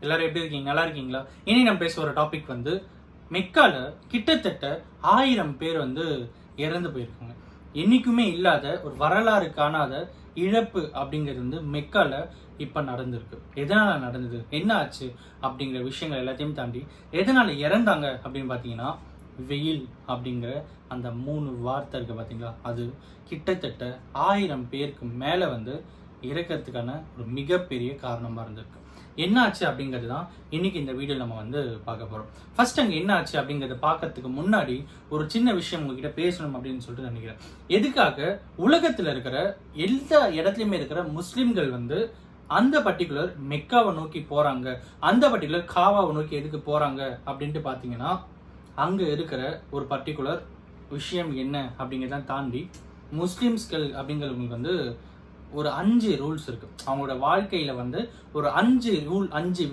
எல்லாரும் எப்படி இருக்கீங்க? நல்லா இருக்கீங்களா? இனி நம்ம பேச ஒரு டாபிக் வந்து மெக்கால கிட்டத்தட்ட 1000 பேர் வந்து இறந்து போயிருக்காங்க. என்னைக்குமே இல்லாத ஒரு வரலாறு காணாத இழப்பு அப்படிங்கிறது வந்து மெக்கால இப்ப நடந்திருக்கு. எதனால நடந்தது, என்ன ஆச்சு அப்படிங்கிற விஷயங்கள் எல்லாத்தையும் தாண்டி எதனால இறந்தாங்க அப்படின்னு பாத்தீங்கன்னா, வெயில் அப்படிங்கிற அந்த 3 வார்த்தை இருக்கு பாத்தீங்களா, அது கிட்டத்தட்ட 1000 பேருக்கு மேல வந்து இறக்கிறதுக்கான ஒரு மிகப்பெரிய காரணமா இருந்திருக்கு. என்ன ஆச்சு அப்படிங்கிறது தான் இன்னைக்கு இந்த வீடியோ நம்ம வந்து பார்க்க போறோம். ஃபர்ஸ்ட் அங்க என்ன ஆச்சு அப்படிங்கறத பார்க்கறதுக்கு முன்னாடி ஒரு சின்ன விஷயம் உங்ககிட்ட பேசணும் அப்படின்னு சொல்லிட்டு நினைக்கிறேன். எதுக்காக உலகத்துல இருக்கிற எல்லா இடத்துலயுமே இருக்கிற முஸ்லிம்கள் வந்து அந்த பர்டிகுலர் மெக்காவை நோக்கி போறாங்க, அந்த பர்டிகுலர் காவாவை நோக்கி எதுக்கு போறாங்க அப்படின்ட்டு பாத்தீங்கன்னா, அங்க இருக்கிற ஒரு பர்டிகுலர் விஷயம் என்ன அப்படிங்கிறத தாண்டி முஸ்லிம்ஸ்கள் அப்படிங்கிறவங்களுக்கு வந்து ஒரு 5 ரூல்ஸ் இருக்கு. அவங்களோட வாழ்க்கையில வந்து ஒரு 5 ரூல், 5